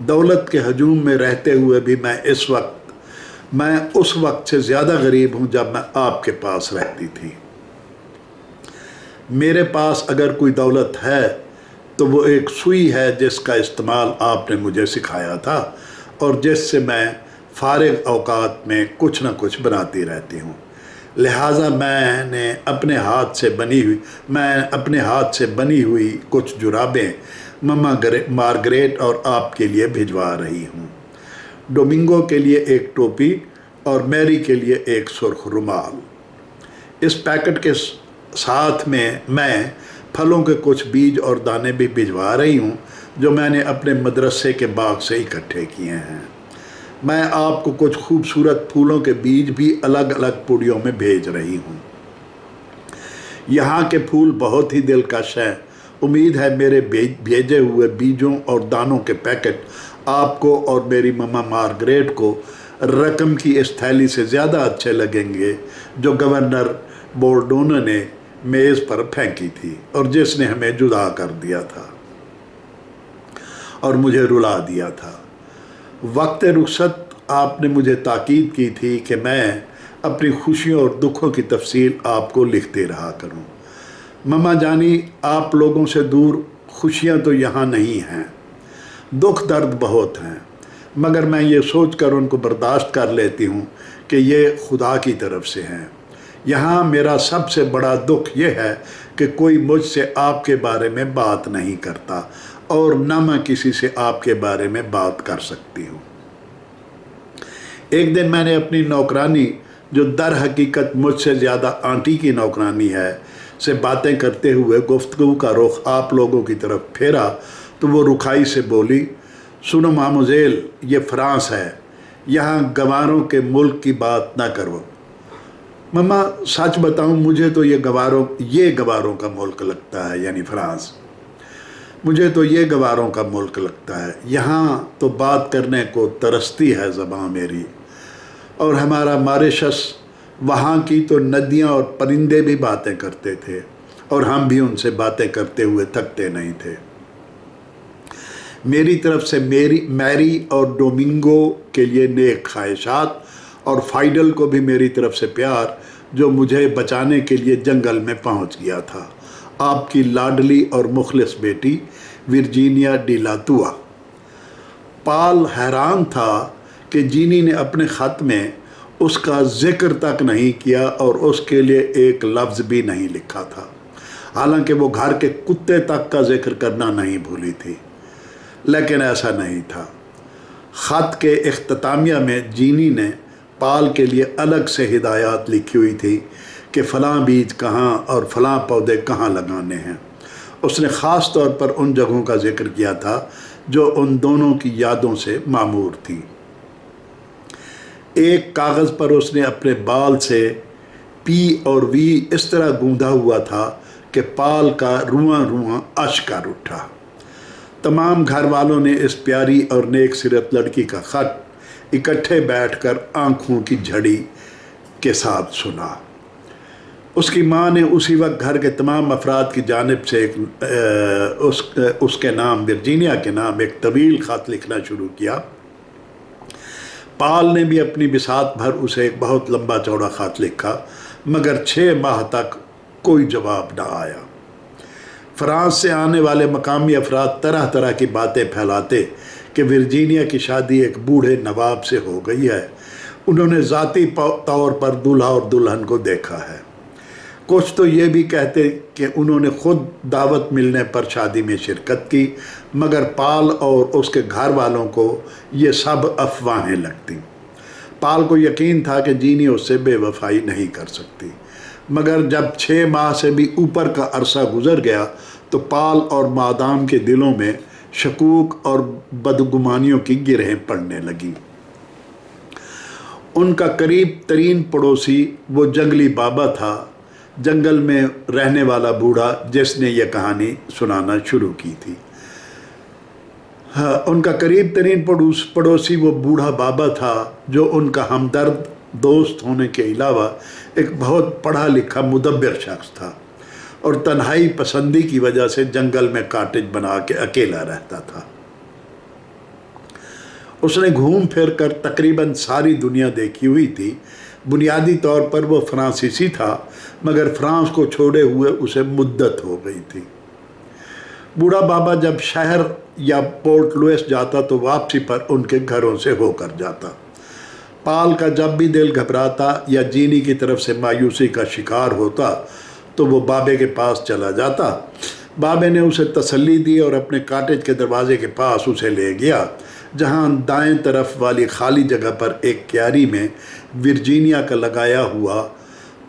दौलत के हजूम में रहते हुए भी मैं उस वक्त से ज़्यादा गरीब हूँ जब मैं आपके पास रहती थी। मेरे पास अगर कोई दौलत है तो वो एक सुई है जिसका इस्तेमाल आपने मुझे सिखाया था और जिससे मैं फारिग औकात में कुछ न कुछ बनाती रहती हूँ। लिहाजा मैं अपने हाथ से बनी हुई कुछ जुराबें मम्मा मार्गरेट और आपके लिए भिजवा रही हूँ। डोमिंगो के लिए एक टोपी और मैरी के लिए एक सुर्ख रुमाल। इस पैकेट के साथ में मैं फलों के कुछ बीज और दाने भी भिजवा रही हूँ जो मैंने अपने मदरसे के बाग से इकट्ठे किए हैं। मैं आपको कुछ खूबसूरत फूलों के बीज भी अलग अलग पुड़ियों में भेज रही हूँ। यहाँ के फूल बहुत ही दिलकश हैं। उम्मीद है मेरे भेजे हुए बीजों और दानों के पैकेट आपको और मेरी मम्मा मार्गरेट को रकम की इस थैली से ज़्यादा अच्छे लगेंगे जो गवर्नर बोर्डोनो ने मेज़ पर फेंकी थी और जिसने हमें जुदा कर दिया था और मुझे रुला दिया था। वक्त रुखसत आपने मुझे ताकीद की थी कि मैं अपनी खुशियों और दुखों की तफसील आपको लिखते रहा करूं। मम्मा जानी, आप लोगों से दूर खुशियां तो यहाँ नहीं हैं, दुख दर्द बहुत हैं, मगर मैं ये सोच कर उनको बर्दाश्त कर लेती हूँ कि ये खुदा की तरफ से हैं। यहाँ मेरा सबसे बड़ा दुख ये है कि कोई मुझसे आपके बारे में बात नहीं करता और न मैं किसी से आपके बारे में बात कर सकती हूँ। एक दिन मैंने अपनी नौकरानी, जो दर हकीकत मुझसे ज़्यादा आंटी की नौकरानी है, से बातें करते हुए गुफ्तगू का रुख आप लोगों की तरफ फेरा तो वो रुखाई से बोली, सुनो मामूज़ेल, ये फ्रांस है, यहाँ गंवारों के मुल्क की बात ना करो। मम्मा सच बताऊँ, मुझे तो ये गंवारों का मुल्क लगता है, यानी फ्रांस। मुझे तो ये गंवारों का मुल्क लगता है। यहाँ तो बात करने को तरसती है ज़बान मेरी। और हमारा मॉरिशस, वहाँ की तो नदियाँ और परिंदे भी बातें करते थे और हम भी उनसे बातें करते हुए थकते नहीं थे। मेरी तरफ से मैरी और डोमिंगो के लिए नेक ख्वाहिशात और फाइडल को भी मेरी तरफ से प्यार, जो मुझे बचाने के लिए जंगल में पहुँच गया था। आपकी लाडली और मुखलिस बेटी वर्जीनिया डी लातुआ। पाल हैरान था कि जीनी ने अपने ख़त में उसका जिक्र तक नहीं किया और उसके लिए एक लफ्ज़ भी नहीं लिखा था, हालांकि वो घर के कुत्ते तक का जिक्र करना नहीं भूली थी। लेकिन ऐसा नहीं था। ख़त के इख्तितामिया में जीनी ने पाल के लिए अलग से हिदायत लिखी हुई थी कि फ़लाँ बीज कहाँ और फ़लाँ पौधे कहाँ लगाने हैं। उसने ख़ास तौर पर उन जगहों का जिक्र किया था जो उन दोनों की यादों से मामूर थी। एक कागज़ पर उसने अपने बाल से पी और वी इस तरह गूंधा हुआ था कि पाल का रुआं रुआं अश्कर उठा। तमाम घर वालों ने इस प्यारी और नेक सिरत लड़की का ख़त इकट्ठे बैठकर आँखों की झड़ी के साथ सुना। उसकी माँ ने उसी वक्त घर के तमाम अफराद की जानिब से उसके नाम, वर्जीनिया के नाम, एक तवील ख़त लिखना शुरू किया। पाल ने भी अपनी बिसात भर उसे एक बहुत लंबा चौड़ा ख़त लिखा, मगर 6 माह तक कोई जवाब न आया। फ्रांस से आने वाले मकामी अफराद तरह तरह की बातें फैलाते कि वर्जीनिया की शादी एक बूढ़े नवाब से हो गई है। उन्होंने ज़ाती तौर पर दूल्हा और दुल्हन को देखा है। कुछ तो ये भी कहते कि उन्होंने ख़ुद दावत मिलने पर शादी में शिरकत की, मगर पाल और उसके घर वालों को ये सब अफवाहें लगती। पाल को यकीन था कि जीनी उससे बेवफाई नहीं कर सकती, मगर जब 6 माह से भी ऊपर का अरसा गुजर गया तो पाल और मादाम के दिलों में शकूक और बदगुमानियों की गिरहें पड़ने लगीं। उनका करीब तरीन पड़ोसी वो जंगली बाबा था, जंगल में रहने वाला बूढ़ा जिसने यह कहानी सुनाना शुरू की थी। हाँ, उनका करीब तरीन पड़ोसी वो बूढ़ा बाबा था जो उनका हमदर्द दोस्त होने के अलावा एक बहुत पढ़ा लिखा मुदब्बिर शख्स था और तन्हाई पसंदी की वजह से जंगल में कॉटेज बना के अकेला रहता था। उसने घूम फिर कर तकरीबन सारी दुनिया देखी हुई थी। बुनियादी तौर पर वो फ्रांसीसी था, मगर फ्रांस को छोड़े हुए उसे मुद्दत हो गई थी। बूढ़ा बाबा जब शहर या पोर्ट लुइस जाता तो वापसी पर उनके घरों से होकर जाता। पाल का जब भी दिल घबराता या जीनी की तरफ से मायूसी का शिकार होता तो वो बाबे के पास चला जाता। बाबे ने उसे तसल्ली दी और अपने कॉटेज के दरवाजे के पास उसे ले गया, जहां दाएं तरफ वाली खाली जगह पर एक क्यारी में वर्जीनिया का लगाया हुआ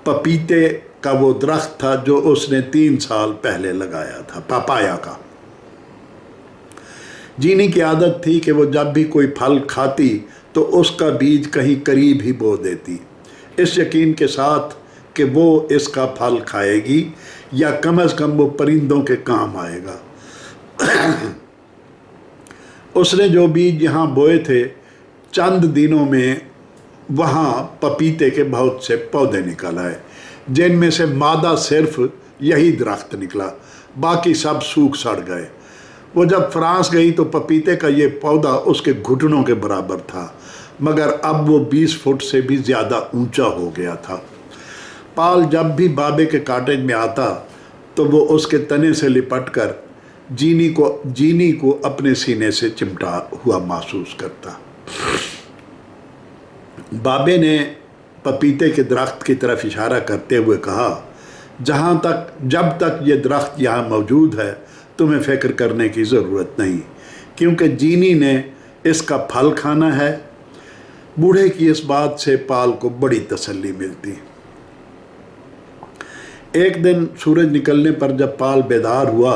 पपीते का वो दरख्त था जो उसने 3 साल पहले लगाया था, पापाया का। जीनी की आदत थी कि वो जब भी कोई फल खाती तो उसका बीज कहीं करीब ही बो देती, इस यकीन के साथ कि वो इसका फल खाएगी या कम अज़ कम वो परिंदों के काम आएगा। उसने जो बीज यहाँ बोए थे, चंद दिनों में वहाँ पपीते के बहुत से पौधे निकल आए, जिनमें से मादा सिर्फ यही दरख्त निकला, बाकी सब सूख सड़ गए। वो जब फ्रांस गई तो पपीते का ये पौधा उसके घुटनों के बराबर था, मगर अब वो 20 फुट से भी ज़्यादा ऊंचा हो गया था। पाल जब भी बाबे के कॉटेज में आता तो वो उसके तने से लिपटकर जीनी को अपने सीने से चिमटा हुआ महसूस करता। बाबे ने पपीते के दरख्त की तरफ इशारा करते हुए कहा, जब तक ये दरख्त यहाँ मौजूद है तुम्हें फ़िक्र करने की ज़रूरत नहीं, क्योंकि जीनी ने इसका फल खाना है। बूढ़े की इस बात से पाल को बड़ी तसल्ली मिलती। एक दिन सूरज निकलने पर जब पाल बेदार हुआ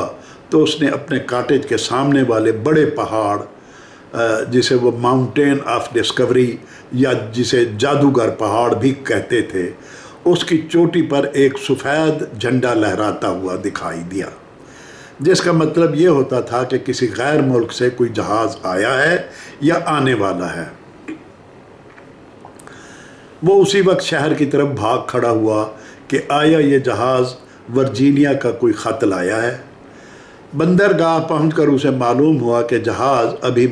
तो उसने अपने कॉटेज के सामने वाले बड़े पहाड़, जिसे वो माउंटेन ऑफ डिस्कवरी या जिसे जादूगर पहाड़ भी कहते थे, उसकी चोटी पर एक सफ़ेद झंडा लहराता हुआ दिखाई दिया, जिसका मतलब ये होता था कि किसी गैर मुल्क से कोई जहाज़ आया है या आने वाला है। वो उसी वक्त शहर की तरफ भाग खड़ा हुआ कि आया ये जहाज़ वर्जीनिया का कोई ख़त लाया है। बंदरगाह पहुंचकर उसे मालूम हुआ कि जहाज़ अभी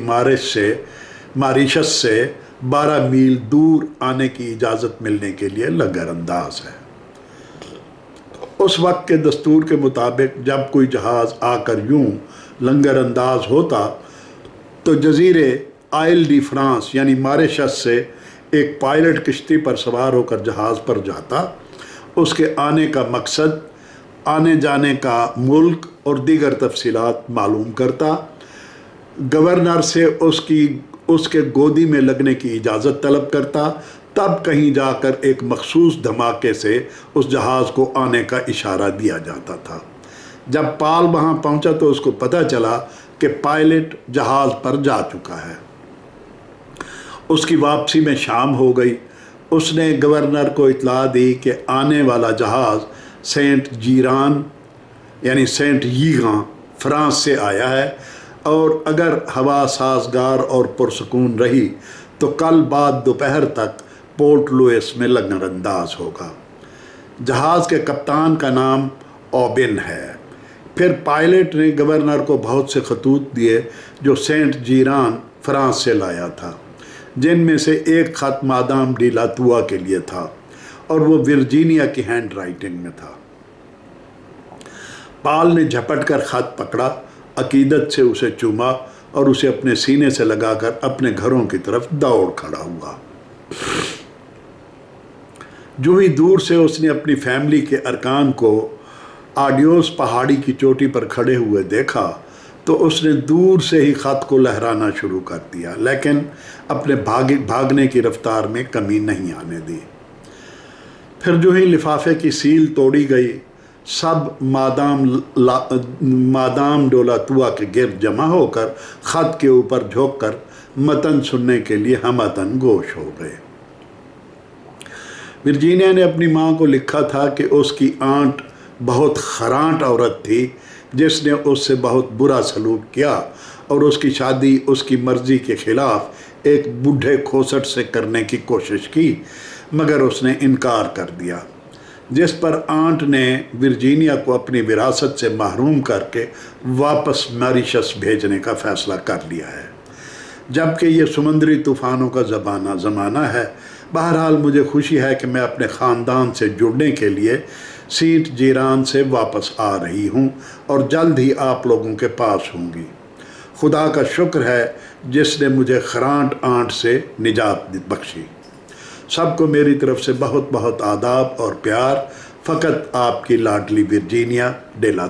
मॉरिशस से 12 मील दूर आने की इजाज़त मिलने के लिए लंगरअंदाज है। उस वक्त के दस्तूर के मुताबिक जब कोई जहाज़ आकर यूं लंगरअंदाज होता तो जजीरे आइल डी फ्रांस यानी मॉरिशस से एक पायलट किश्ती पर सवार होकर जहाज़ पर जाता, उसके आने का मकसद, आने जाने का मुल्क और दीगर तफसीलात मालूम करता, गवर्नर से उसके गोदी में लगने की इजाज़त तलब करता, तब कहीं जाकर एक मखसूस धमाके से उस जहाज़ को आने का इशारा दिया जाता था। जब पाल वहाँ पहुँचा तो उसको पता चला कि पायलट जहाज़ पर जा चुका है। उसकी वापसी में शाम हो गई। उसने गवर्नर को इतला दी कि आने वाला जहाज़ सेंट जीरान यानी सेंट यीगां फ्रांस से आया है, और अगर हवा साजगार और पुरसकून रही तो कल बाद दोपहर तक पोर्ट लुइस में लंगरअंदाज होगा। जहाज़ के कप्तान का नाम ओबिन है। फिर पायलट ने गवर्नर को बहुत से खतूत दिए जो सेंट जीरान फ्रांस से लाया था, जिनमें से एक ख़त मादाम डी लातुआ के लिए था और वो वर्जीनिया की हैंड राइटिंग में था। पाल ने झपट कर ख़त पकड़ा, अकीदत से उसे चूमा और उसे अपने सीने से लगाकर अपने घरों की तरफ दौड़ खड़ा हुआ। जो ही दूर से उसने अपनी फैमिली के अरकान को आडियोस पहाड़ी की चोटी पर खड़े हुए देखा तो उसने दूर से ही ख़त को लहराना शुरू कर दिया, लेकिन अपने भागने की रफ्तार में कमी नहीं आने दी। फिर जो ही लिफाफे की सील तोड़ी गई, सब मादाम डोलातुआ के गिर्द जमा होकर ख़त के ऊपर झोंककर मतन सुनने के लिए हमतन गोश हो गए। वर्जीनिया ने अपनी माँ को लिखा था कि उसकी आंट बहुत खरांट औरत थी जिसने उससे बहुत बुरा सलूक किया और उसकी शादी उसकी मर्ज़ी के ख़िलाफ़ एक बूढ़े खोसट से करने की कोशिश की, मगर उसने इनकार कर दिया, जिस पर आंट ने वर्जीनिया को अपनी विरासत से महरूम करके वापस मॉरिशस भेजने का फ़ैसला कर लिया है। جبکہ یہ سمندری طوفانوں کا زمانہ ہے۔ بہرحال مجھے خوشی ہے کہ میں اپنے خاندان سے جڑنے کے لیے سینٹ جیران سے واپس آ رہی ہوں اور جلد ہی آپ لوگوں کے پاس ہوں گی۔ خدا کا شکر ہے جس نے مجھے خرانٹ آنٹ سے نجات بخشی۔ سب کو میری طرف سے بہت بہت آداب اور پیار۔ فقط آپ کی لاڈلی ورجینیا ڈیلا